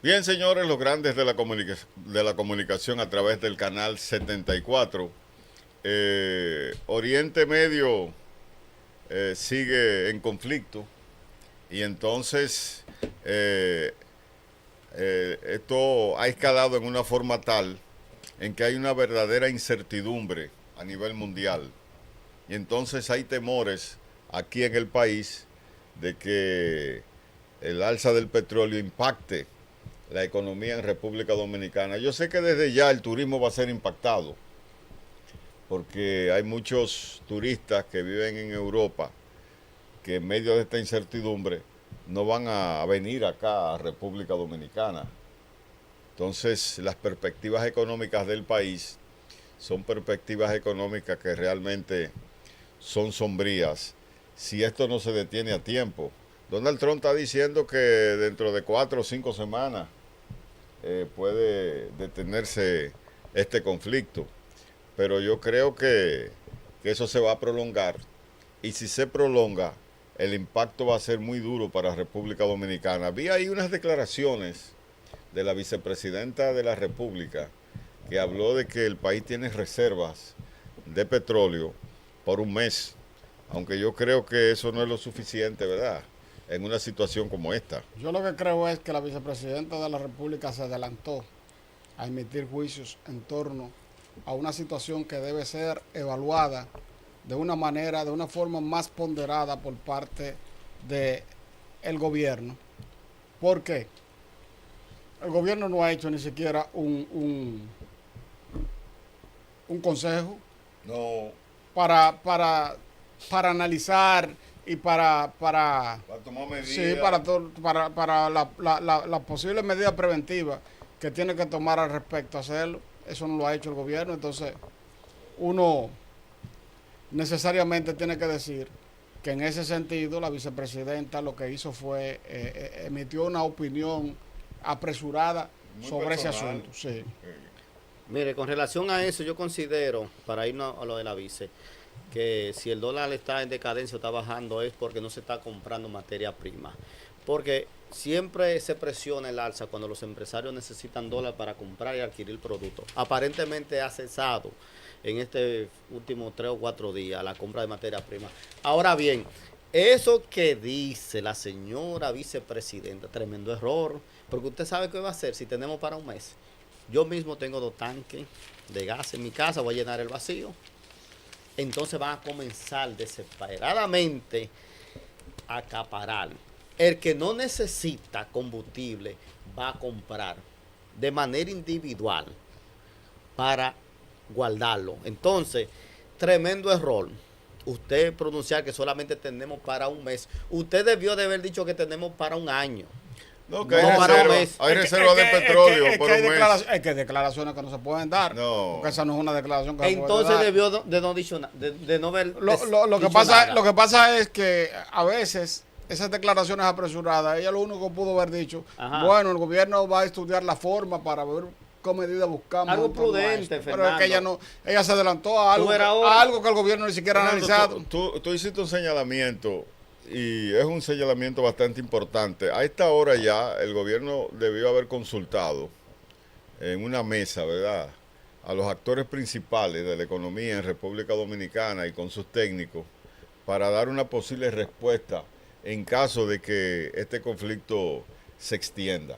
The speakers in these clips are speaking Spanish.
Bien, señores, los grandes de la comunicación a través del canal 74. Oriente Medio sigue en conflicto y entonces eh, esto ha escalado en una forma tal en que hay una verdadera incertidumbre a nivel mundial. Y entonces hay temores aquí en el país de que el alza del petróleo impacte la economía en República Dominicana. Yo sé que desde ya el turismo va a ser impactado, porque hay muchos turistas que viven en Europa que en medio de esta incertidumbre no van a venir acá a República Dominicana. Entonces, las perspectivas económicas del país son perspectivas económicas que realmente son sombrías si esto no se detiene a tiempo. Donald Trump está diciendo que dentro de 4 o 5 semanas puede detenerse este conflicto. Pero yo creo que eso se va a prolongar. Y si se prolonga, el impacto va a ser muy duro para República Dominicana. Vi ahí unas declaraciones de la vicepresidenta de la República que habló de que el país tiene reservas de petróleo por un mes. Aunque yo creo que eso no es lo suficiente, ¿verdad? En una situación como esta. Yo lo que creo es que la vicepresidenta de la República se adelantó a emitir juicios en torno a una situación que debe ser evaluada de una manera, de una forma más ponderada por parte del gobierno. ¿Por qué? El gobierno no ha hecho ni siquiera un consejo No, para analizar y para tomar sí, medidas. para la posible medida preventiva que tiene que tomar al respecto, hacerlo. Eso no lo ha hecho el gobierno. Entonces, uno necesariamente tiene que decir que en ese sentido la vicepresidenta lo que hizo fue emitió una opinión apresurada Muy sobre ese personal. asunto. Sí. Mire, con relación a eso, yo considero, para irnos a lo de la vice, que si el dólar está en decadencia o está bajando es porque no se está comprando materia prima. Porque siempre se presiona el alza cuando los empresarios necesitan dólar para comprar y adquirir productos. Aparentemente ha cesado en este último 3 o 4 días la compra de materia prima. Ahora bien, eso que dice la señora vicepresidenta, tremendo error, porque usted sabe qué va a hacer si tenemos para un mes. Yo mismo tengo 2 tanques de gas en mi casa, voy a llenar el vacío. Entonces van a comenzar desesperadamente a acaparar. El que no necesita combustible va a comprar de manera individual para guardarlo. Entonces, tremendo error. Usted pronunciar que solamente tenemos para un mes. Usted debió de haber dicho que tenemos para un año. No, que No para un mes. hay reserva de petróleo por un mes. Es que hay declaraciones que no se pueden dar. No. Porque esa no es una declaración que se puede Entonces dar. debió de no dicho de no haber Lo que dicho pasa, nada. lo que pasa es que a veces esas declaraciones apresuradas, ella lo único que pudo haber dicho, Ajá. bueno, el gobierno va a estudiar la forma para ver qué medida buscamos. Algo en torno a prudente, esto. Pero es que Fernando. ella se adelantó a algo, Tú eras ahora. a algo que el gobierno ni siquiera ha Fernando, analizado. tú hiciste un señalamiento y es un señalamiento bastante importante. A esta hora ya el gobierno debió haber consultado en una mesa, ¿verdad?, a los actores principales de la economía en República Dominicana y con sus técnicos para dar una posible respuesta en caso de que este conflicto se extienda.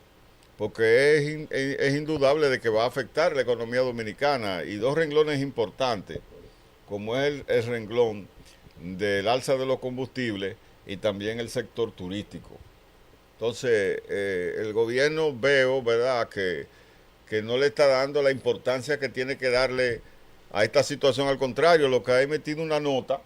Porque es indudable de que va a afectar la economía dominicana y dos renglones importantes, como es el renglón del alza de los combustibles y también el sector turístico. Entonces, el gobierno veo, ¿verdad?, que no le está dando la importancia que tiene que darle a esta situación. Al contrario, lo que ha emitido una nota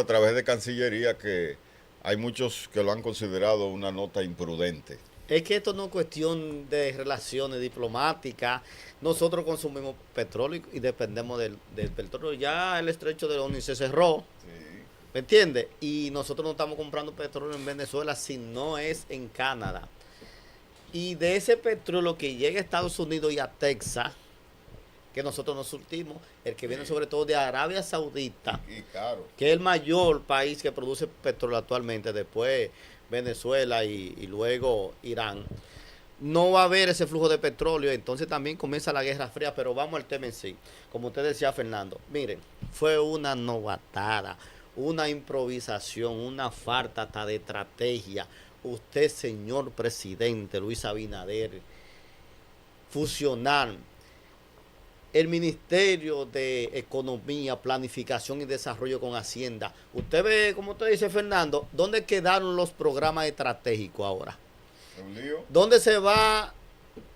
a través de Cancillería que hay muchos que lo han considerado una nota imprudente. Es que esto no es cuestión de relaciones diplomáticas. Nosotros consumimos petróleo y dependemos del petróleo. Ya el estrecho de Hornos se cerró, ¿me entiendes? Y nosotros no estamos comprando petróleo en Venezuela si no es en Canadá. Y de ese petróleo que llega a Estados Unidos y a Texas, que nosotros nos surtimos, el que viene sobre todo de Arabia Saudita, Y claro. que es el mayor país que produce petróleo actualmente, después Venezuela y luego Irán. no va a haber ese flujo de petróleo, entonces también comienza la Guerra Fría, pero vamos al tema en sí. Como usted decía, Fernando, miren, fue una novatada, una improvisación, una falta hasta de estrategia. Usted, señor presidente Luis Abinader, fusionar el Ministerio de Economía, Planificación y Desarrollo con Hacienda. Usted ve, como usted dice, Fernando, ¿dónde quedaron los programas estratégicos ahora? ¿Dónde se va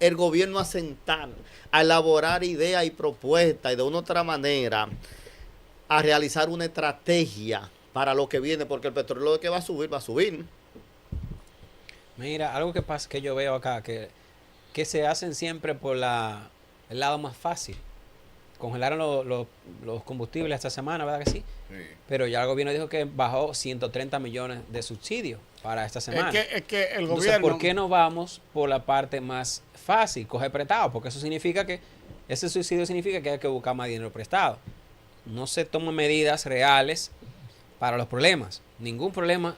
el gobierno a sentar, a elaborar ideas y propuestas y de una u otra manera a realizar una estrategia para lo que viene? Porque el petróleo que va a subir, va a subir. Mira, algo que pasa que yo veo acá, que se hacen siempre por el lado más fácil. Congelaron los combustibles esta semana, ¿verdad que sí? Sí. Pero ya el gobierno dijo que bajó 130 millones de subsidios para esta semana. Es que el Entonces, gobierno... ¿por qué no vamos por la parte más fácil, coger prestado? Porque eso significa que, ese subsidio significa que hay que buscar más dinero prestado. No se toman medidas reales para los problemas. Ningún problema,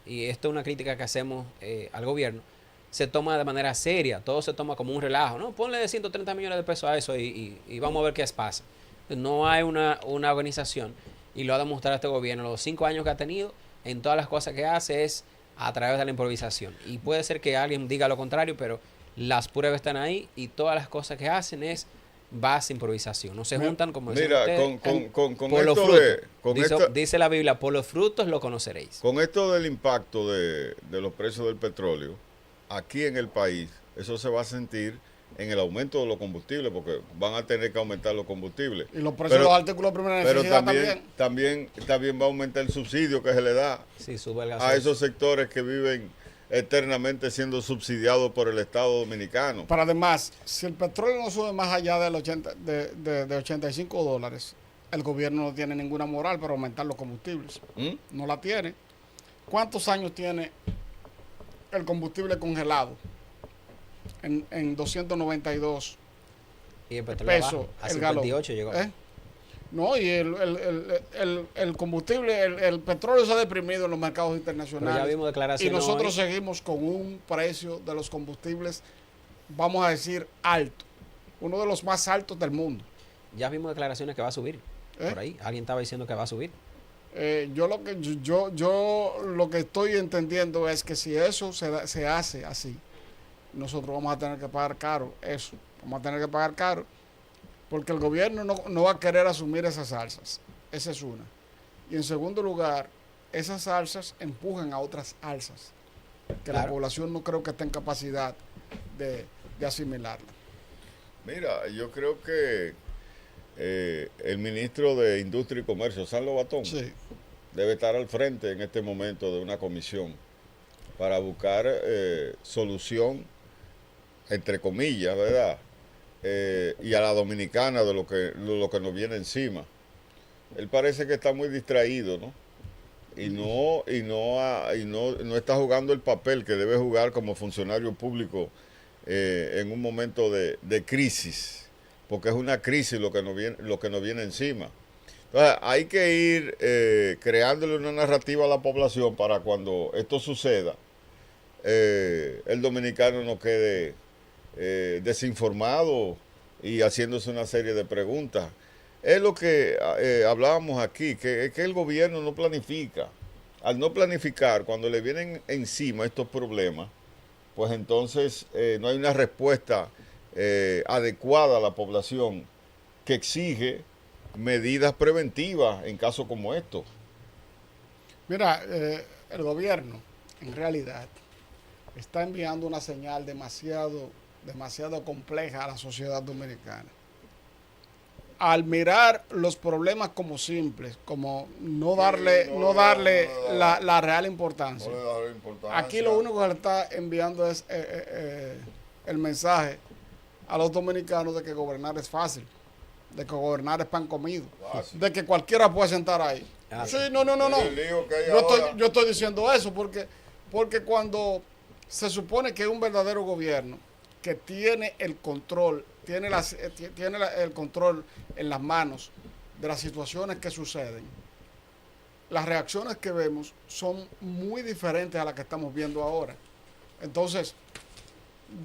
y esto es una crítica que hacemos al gobierno, se toma de manera seria, todo se toma como un relajo, ¿no? Ponle 130 millones de pesos a eso y vamos a ver qué pasa. No hay una organización, y lo ha demostrado este gobierno, los 5 años que ha tenido, en todas las cosas que hace es a través de la improvisación. Y puede ser que alguien diga lo contrario, pero las pruebas están ahí y todas las cosas que hacen es base improvisación. No se juntan como dicen ustedes, por los frutos. Dice la Biblia, por los frutos lo conoceréis. Con esto del impacto de los precios del petróleo, aquí en el país, eso se va a sentir en el aumento de los combustibles, porque van a tener que aumentar los combustibles. Y los precios de los artículos de primera necesidad también va a aumentar el subsidio que se le da a esos sectores que viven eternamente siendo subsidiados por el Estado Dominicano. Pero además, si el petróleo no sube más allá de $85, el gobierno no tiene ninguna moral para aumentar los combustibles. No la tiene. ¿Cuántos años tiene el combustible congelado? En 292 y el pesos a 58 llegó. No, y el combustible, el petróleo se ha deprimido en los mercados internacionales. Pero ya vimos declaraciones y nosotros seguimos con un precio de los combustibles, vamos a decir, alto. Uno de los más altos del mundo. Ya vimos declaraciones que va a subir. Por ahí, alguien estaba diciendo que va a subir. Yo lo que estoy entendiendo es que si eso se hace así, nosotros vamos a tener que pagar caro eso. Vamos a tener que pagar caro porque el gobierno no va a querer asumir esas alzas. Esa es una. Y en segundo lugar, esas alzas empujan a otras alzas que la población no creo que esté en capacidad de asimilarla. Mira, yo creo que el ministro de Industria y Comercio, San Lobatón, debe estar al frente en este momento de una comisión para buscar solución, entre comillas, ¿verdad? Y a la dominicana de lo que nos viene encima. Él parece que está muy distraído, ¿no? Y no está jugando el papel que debe jugar como funcionario público en un momento de crisis, porque es una crisis lo que nos viene encima. Entonces, hay que ir creándole una narrativa a la población para cuando esto suceda, el dominicano no quede desinformado y haciéndose una serie de preguntas. Es lo que hablábamos aquí, que el gobierno no planifica. Al no planificar, cuando le vienen encima estos problemas, pues entonces no hay una respuesta adecuada a la población que exige medidas preventivas en casos como estos. Mira, el gobierno en realidad está enviando una señal demasiado compleja a la sociedad dominicana. Al mirar los problemas como simples, como no darle la real importancia. Aquí lo único que le está enviando es el mensaje a los dominicanos de que gobernar es fácil, de que gobernar es pan comido, de que cualquiera puede sentar ahí. Sí, no. Yo estoy diciendo eso porque cuando se supone que es un verdadero gobierno que tiene el control, tiene el control en las manos de las situaciones que suceden, las reacciones que vemos son muy diferentes a las que estamos viendo ahora. Entonces,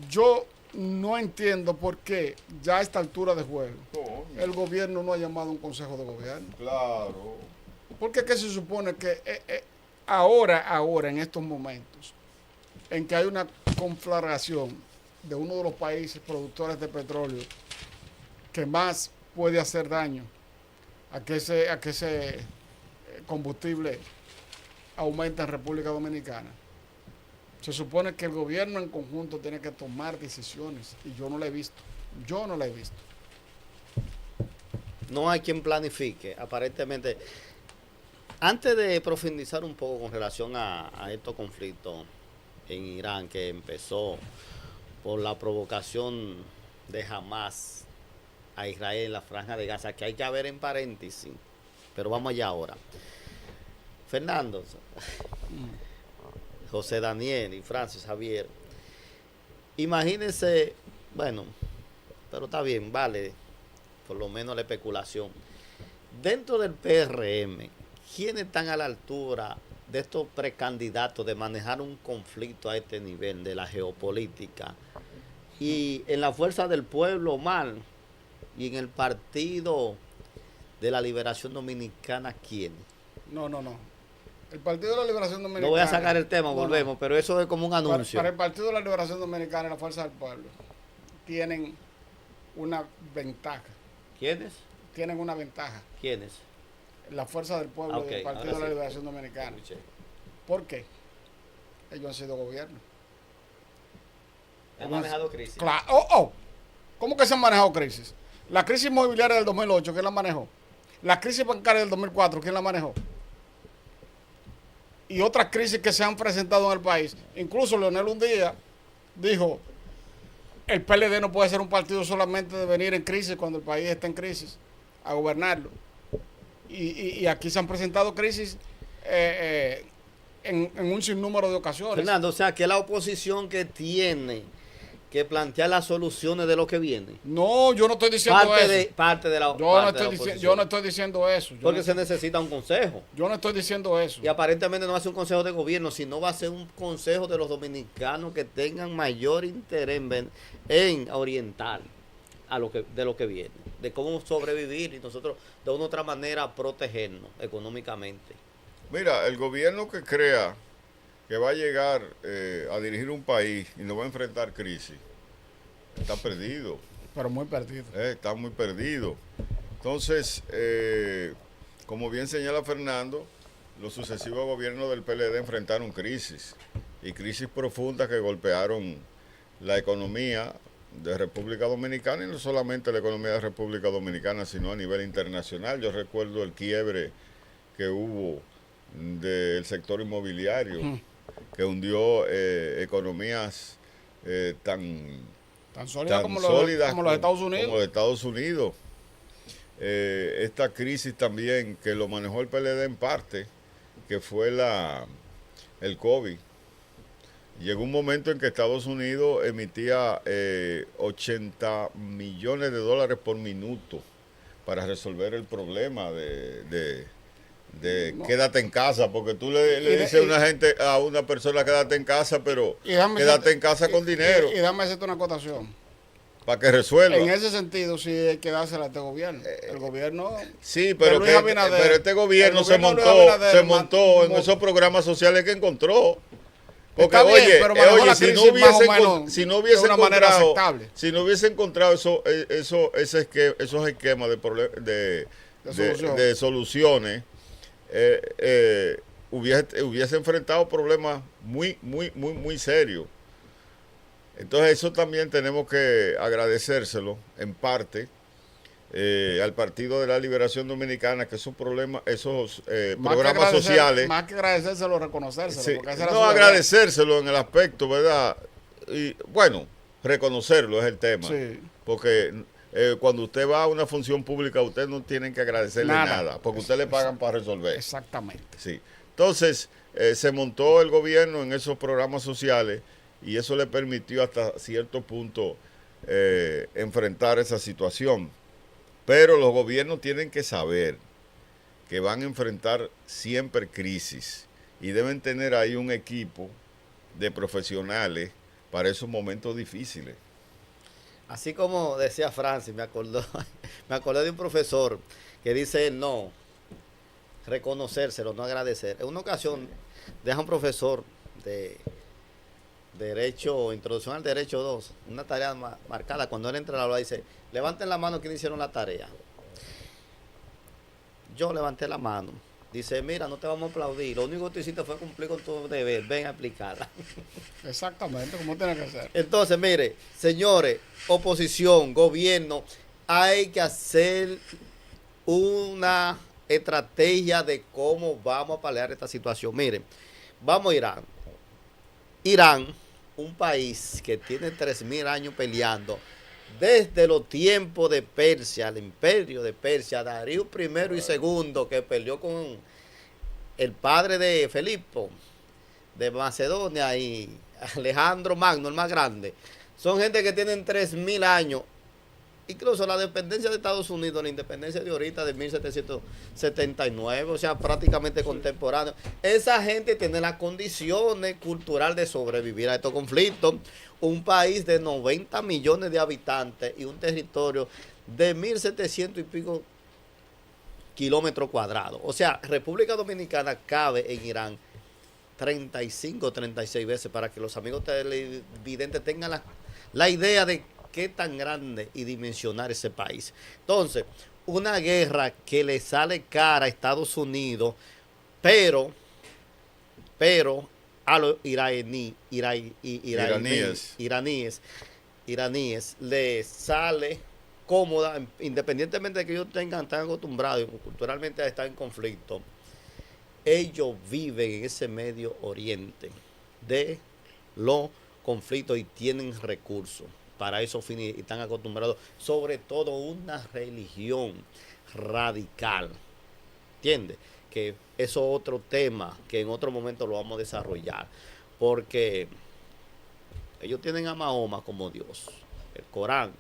yo no entiendo por qué ya a esta altura de juego Coño, el gobierno no ha llamado a un consejo de gobierno. claro. Porque ¿qué se supone que ahora, en estos momentos, en que hay una conflagración de uno de los países productores de petróleo que más puede hacer daño a que ese combustible aumente en República Dominicana? Se supone que el gobierno en conjunto tiene que tomar decisiones y yo no la he visto. Yo no la he visto. No hay quien planifique, aparentemente. Antes de profundizar un poco con relación a estos conflictos en Irán, que empezó por la provocación de Hamas a Israel en la Franja de Gaza, que hay que ver en paréntesis, pero vamos allá ahora. Fernando, José Daniel y Francis Javier, imagínense, bueno, pero está bien, vale, por lo menos la especulación. Dentro del PRM, ¿quiénes están a la altura de estos precandidatos de manejar un conflicto a este nivel de la geopolítica? Y en la Fuerza del Pueblo, mal, y en el Partido de la Liberación Dominicana, ¿quién? No. El Partido de la Liberación Dominicana. No voy a sacar el tema, No, volvemos, pero eso es como un anuncio. Para el Partido de la Liberación Dominicana y la Fuerza del Pueblo tienen una ventaja. ¿Quiénes? Tienen una ventaja. ¿Quiénes? La Fuerza del Pueblo Ok, y el Partido ahora de la sí. Liberación Dominicana. Escuché. ¿Por qué? Ellos han sido gobierno. ¿Han manejado crisis? Claro. ¿Cómo que se han manejado crisis? La crisis inmobiliaria del 2008, ¿quién la manejó? La crisis bancaria del 2004, ¿quién la manejó? Y otras crisis que se han presentado en el país. Incluso Leonel un día dijo, el PLD no puede ser un partido solamente de venir en crisis cuando el país está en crisis, a gobernarlo. Y aquí se han presentado crisis en un sinnúmero de ocasiones. Fernando, o sea, que la oposición que tiene que plantear las soluciones de lo que viene. No, yo no estoy diciendo eso. Parte de la Yo no estoy diciendo eso. Porque se necesita un consejo. Yo no estoy diciendo eso. Y aparentemente no va a ser un consejo de gobierno, sino va a ser un consejo de los dominicanos que tengan mayor interés en orientar de lo que viene, de cómo sobrevivir y nosotros de una u otra manera protegernos económicamente. Mira, el gobierno que crea que va a llegar a dirigir un país y no va a enfrentar crisis, está perdido. Pero muy perdido. Está muy perdido. Entonces, como bien señala Fernando, los sucesivos gobiernos del PLD enfrentaron crisis, y crisis profundas que golpearon la economía de República Dominicana, y no solamente la economía de República Dominicana, sino a nivel internacional. Yo recuerdo el quiebre que hubo del sector inmobiliario, que hundió economías tan sólidas como los Estados Unidos. Como los Estados Unidos. Esta crisis también que lo manejó el PLD en parte, que fue el COVID. Llegó un momento en que Estados Unidos emitía 80 millones de dólares por minuto para resolver el problema de quédate en casa, porque tú le dices a una persona quédate en casa, pero quédate en casa con dinero. Y déjame hacerte una acotación. Para que resuelva. En ese sentido, sí hay que dársela a este gobierno. El gobierno. Sí, pero este gobierno se montó en esos programas sociales que encontró. Porque, si no hubiese encontrado esos esquemas de soluciones, hubiese enfrentado problemas muy serios. Entonces eso también tenemos que agradecérselo en parte al Partido de la Liberación Dominicana, que esos programas sociales, más que agradecérselo, reconocérselo. Sí, porque no agradecérselo en el aspecto, ¿verdad? Y bueno, reconocerlo es el tema. Sí. Porque cuando usted va a una función pública, usted no tiene que agradecerle nada, porque usted le pagan para resolver. Exactamente. Sí. Entonces, se montó el gobierno en esos programas sociales, y eso le permitió hasta cierto punto enfrentar esa situación. Pero los gobiernos tienen que saber que van a enfrentar siempre crisis, y deben tener ahí un equipo de profesionales para esos momentos difíciles. Así como decía Francis, me acordé de un profesor que dice no, reconocérselo, no agradecer. En una ocasión deja un profesor de Derecho, Introducción al Derecho 2, una tarea marcada. Cuando él entra a la aula dice, levanten la mano quienes hicieron la tarea. Yo levanté la mano. Dice, mira, no te vamos a aplaudir. Lo único que tú hiciste fue cumplir con tu deber. Ven a aplicarla. Exactamente, como tiene que ser. Entonces, mire, señores, oposición, gobierno, hay que hacer una estrategia de cómo vamos a paliar esta situación. Miren, vamos a Irán. Irán, un país que tiene 3.000 años peleando, desde los tiempos de Persia, el imperio de Persia, Darío I y II, que peleó con el padre de Felipe, de Macedonia, y Alejandro Magno, el más grande. Son gente que tienen 3.000 años. Incluso la dependencia de Estados Unidos, la independencia de ahorita de 1779, o sea, prácticamente contemporáneo. Esa gente tiene las condiciones culturales de sobrevivir a estos conflictos. Un país de 90 millones de habitantes y un territorio de 1.700 y pico kilómetros cuadrados. O sea, República Dominicana cabe en Irán 35, 36 veces, para que los amigos televidentes tengan la idea de qué tan grande y dimensionar ese país. Entonces, una guerra que le sale cara a Estados Unidos, pero a los iraníes le sale cómoda, independientemente de que ellos están acostumbrados culturalmente a estar en conflicto. Ellos viven en ese Medio Oriente de los conflictos y tienen recursos para esos fines, y están acostumbrados, sobre todo una religión radical. ¿Entiendes? Que eso es otro tema que en otro momento lo vamos a desarrollar, porque ellos tienen a Mahoma como Dios, el Corán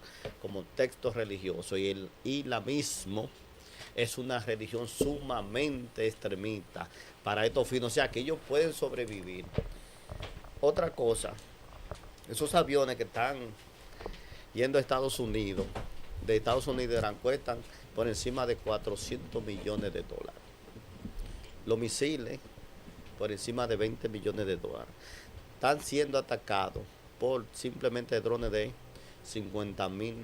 como texto religioso, y el islamismo es una religión sumamente extremista para estos fines, o sea que ellos pueden sobrevivir. Otra cosa, esos aviones que están yendo a Estados Unidos, de Estados Unidos a Irán, cuestan por encima de 400 millones de dólares. Los misiles, por encima de 20 millones de dólares. Están siendo atacados por simplemente drones de 50.000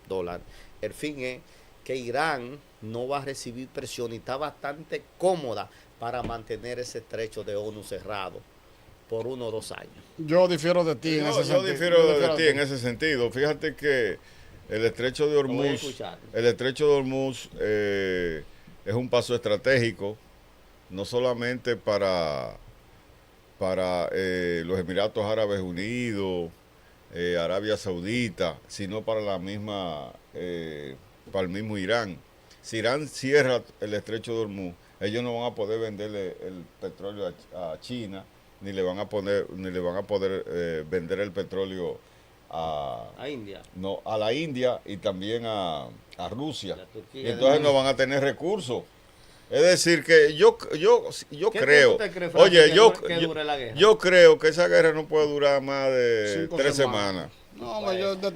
dólares. El fin es que Irán no va a recibir presión y está bastante cómoda para mantener ese estrecho de ONU cerrado por 1 o 2 años. Yo difiero de ti en ese sentido. Yo difiero de ti en ese sentido. Fíjate que el estrecho de Hormuz es un paso estratégico, no solamente para los Emiratos Árabes Unidos, Arabia Saudita, sino para para el mismo Irán. Si Irán cierra el estrecho de Hormuz, ellos no van a poder venderle el petróleo a China, ni le van a poder vender el petróleo a India. No, a la India y también a Rusia. Turquía, y entonces no van a tener recursos. Es decir, que yo creo, yo creo que esa guerra no puede durar más de 3 semanas. No, ellos se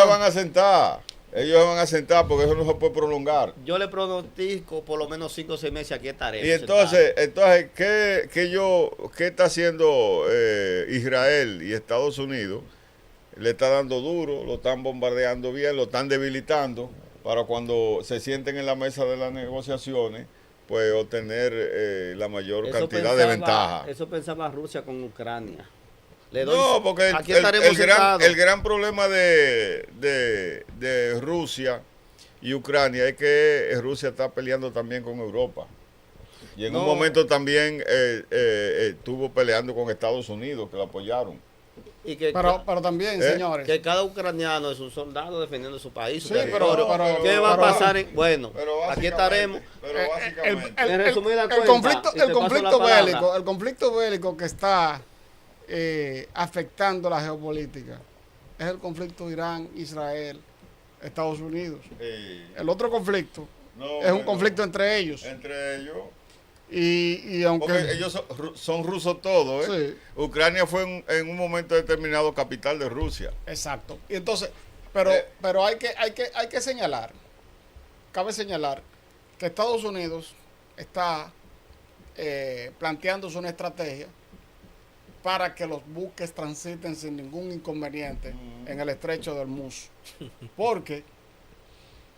van a sentar. Ellos se van a sentar porque eso no se puede prolongar. Yo le pronostico por lo menos 5 o 6 meses aquí estaremos. Y entonces ¿qué está haciendo Israel y Estados Unidos? Le está dando duro, lo están bombardeando bien, lo están debilitando para cuando se sienten en la mesa de las negociaciones, pues obtener la mayor cantidad de ventaja. Eso pensaba Rusia con Ucrania. No, porque el gran problema de Rusia y Ucrania es que Rusia está peleando también con Europa. Y en un momento también estuvo peleando con Estados Unidos, que lo apoyaron. Y que, pero también, señores, que cada ucraniano es un soldado defendiendo su país, su territorio. ¿Qué va a pasar? Bueno, aquí estaremos. Pero básicamente, el conflicto bélico que está afectando la geopolítica es el conflicto Irán, Israel, Estados Unidos. El otro conflicto es un conflicto entre ellos. Entre ellos. Y aunque... Porque ellos son rusos todos, ¿eh? Sí. Ucrania fue en un momento determinado capital de Rusia. Exacto. Y entonces, pero hay que señalar, cabe señalar que Estados Unidos está planteándose una estrategia para que los buques transiten sin ningún inconveniente en el estrecho de Hormuz. Porque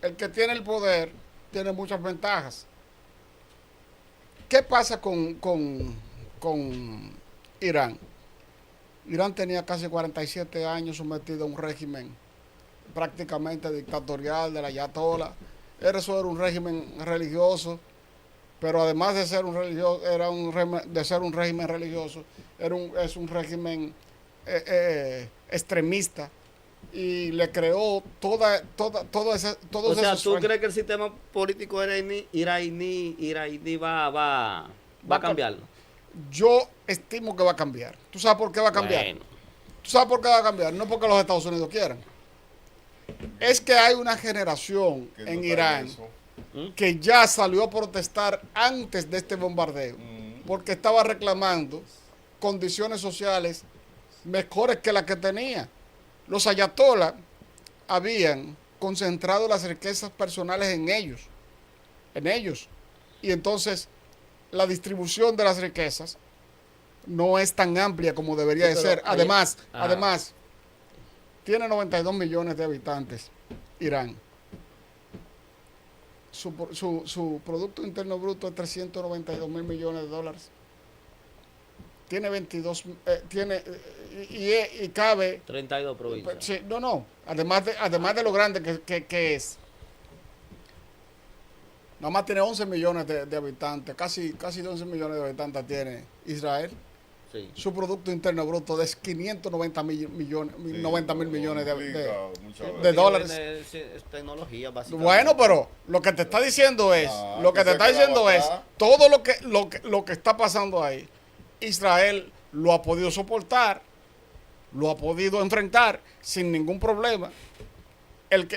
el que tiene el poder tiene muchas ventajas. ¿Qué pasa con Irán? Irán tenía casi 47 años sometido a un régimen prácticamente dictatorial de la Ayatollah. Eso era un régimen religioso, pero además de ser un religioso, de ser un régimen religioso, es un régimen extremista, y le creó todo O sea, ¿tú crees que el sistema político iraní va a cambiarlo? Yo estimo que va a cambiar. ¿Tú sabes por qué va a cambiar? Bueno. ¿Tú sabes por qué va a cambiar? No porque los Estados Unidos quieran. Es que hay una generación Que no en está Irán eso. que ya salió a protestar antes de este bombardeo, porque estaba reclamando condiciones sociales mejores que las que tenía. Los ayatolás habían concentrado las riquezas personales en ellos. Y entonces la distribución de las riquezas no es tan amplia como debería de ser. Además, tiene 92 millones de habitantes Irán. Su Producto Interno Bruto es 392 mil millones de dólares. Tiene 22, y cabe... 32 provincias. Sí, no. Además de lo grande que es. Nada más tiene 11 millones de habitantes. Casi 11 millones de habitantes tiene Israel. Sí. Su Producto Interno Bruto es 590 mil millones, Sí, 90 mil millones muchas de veces. dólares. Es tecnología, básicamente. Bueno, pero lo que te está diciendo es, atrás. todo lo que está pasando ahí, Israel lo ha podido soportar, lo ha podido enfrentar sin ningún problema.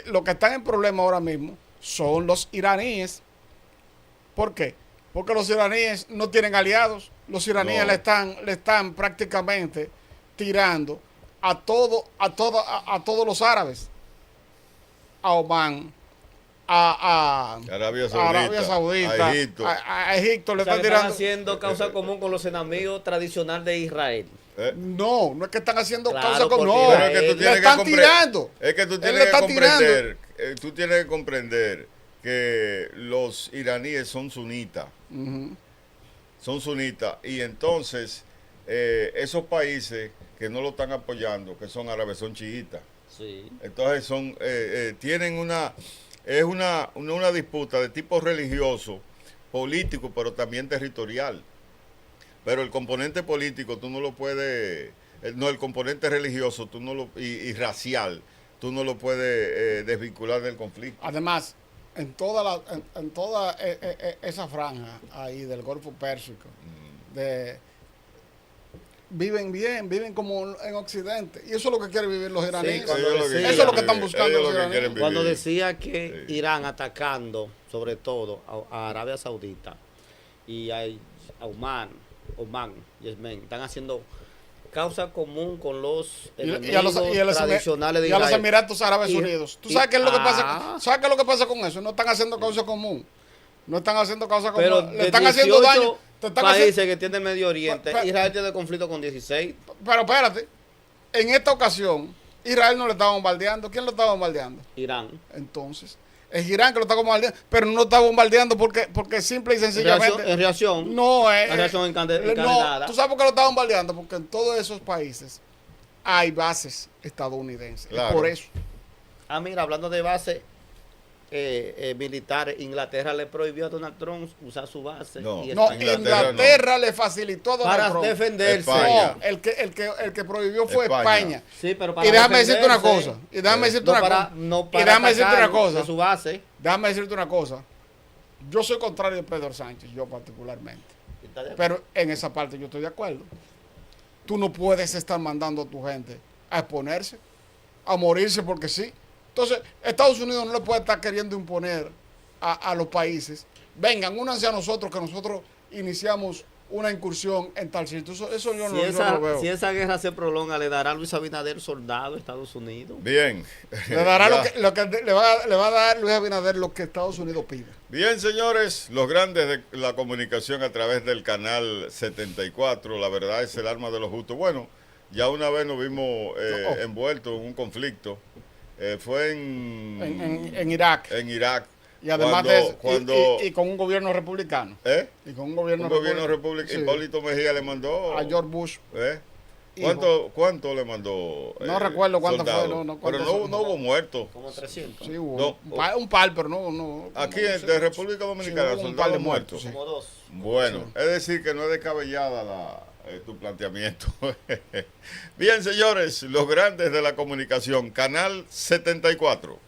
Lo que están en problema ahora mismo son los iraníes. ¿Por qué? Porque los iraníes no tienen aliados. Los iraníes le están prácticamente tirando a todos los árabes, a Omán, a Arabia Saudita, a Egipto. a Egipto le O sea, están que están tirando. haciendo causa común con los enemigos tradicionales de Israel. No es que están haciendo Claro, causa con porque no, Pero es que tú le tienes están que tirando. Es que tú Él tienes le que está tirando. comprender, tú tienes que comprender que los iraníes son sunitas. Ujú. Son sunitas. Y entonces, esos países que no lo están apoyando, que son árabes, son chiitas. Sí. Entonces tienen una disputa de tipo religioso, político, pero también territorial. Pero el componente político tú no lo puedes, el componente religioso tú no lo, y racial, tú no lo puedes desvincular del conflicto. Además, en toda esa franja ahí del Golfo Pérsico, viven bien, viven como en Occidente. Y eso es lo que quieren vivir los iraníes. cuando Eso decía- es lo que están buscando ellos los lo que iraníes. quieren vivir. Cuando decía que Sí. Irán atacando, sobre todo, a Arabia Saudita y a Oman, Yemen, están haciendo causa común con los enemigos tradicionales de y a los Israel. Emiratos Árabes Y- Unidos. ¿Tú y- sabes qué es lo que ah. pasa? ¿Sabes qué es lo que pasa con eso? No están haciendo causa común. No están haciendo causa común. Pero Le de están haciendo 18 daño. Te están países haciendo, que tienen Medio Oriente, Israel tiene conflicto con 16. pero espérate. En esta ocasión, Israel no le estaba bombardeando. ¿Quién lo estaba bombardeando? Irán. Entonces, es Irán que lo está bombardeando, pero no lo está bombardeando porque simple y sencillamente... En reacción. No, En reacción encadenada. no, ¿tú sabes por qué lo está bombardeando? Porque en todos esos países hay bases estadounidenses. Claro. Es por eso. Mira, hablando de base militar, Inglaterra le prohibió a Donald Trump usar su base. No. y No, Inglaterra Inglaterra le facilitó a Donald para Trump. defenderse. España. No, el que prohibió fue España. España. Sí, pero para Y déjame decirte una defenderse, cosa. Y déjame decirte no una para, cosa. no Y para déjame decirte una atacar cosa. de su base. Déjame decirte una cosa. Yo soy contrario de Pedro Sánchez, yo particularmente. Pero en esa parte yo estoy de acuerdo. Tú no puedes estar mandando a tu gente a exponerse, a morirse porque sí. Entonces, Estados Unidos no le puede estar queriendo imponer a los países. Vengan, únanse a nosotros, que nosotros iniciamos una incursión en tal sitio. Eso yo, Si, no, yo no lo veo. si esa guerra se prolonga, ¿le dará a Luis Abinader soldado a Estados Unidos? Bien. Le dará Ya. lo que le va a dar Luis Abinader lo que Estados Unidos pide. Bien, señores, los grandes de la comunicación a través del canal 74, la verdad es el arma de los justos. Bueno, ya una vez nos vimos envueltos en un conflicto. Fue En Irak. en Irak. Y además cuando, de eso, y con un gobierno republicano. ¿eh? Y con un gobierno, republicano. sí, Hipólito Mejía le mandó. a George Bush. ¿eh? Hijo. ¿Cuánto le mandó? No recuerdo cuánto fue, soldados? no, Pero cuánto no, son. no hubo muertos. Como 300. Sí, hubo No, un par, pero no. Aquí no, de República Dominicana, sí, hubo un soldados par de muertos. muertos, sí. Como 2. Bueno, es decir que no es descabellada tu planteamiento. Bien, señores, los grandes de la comunicación, Canal 74.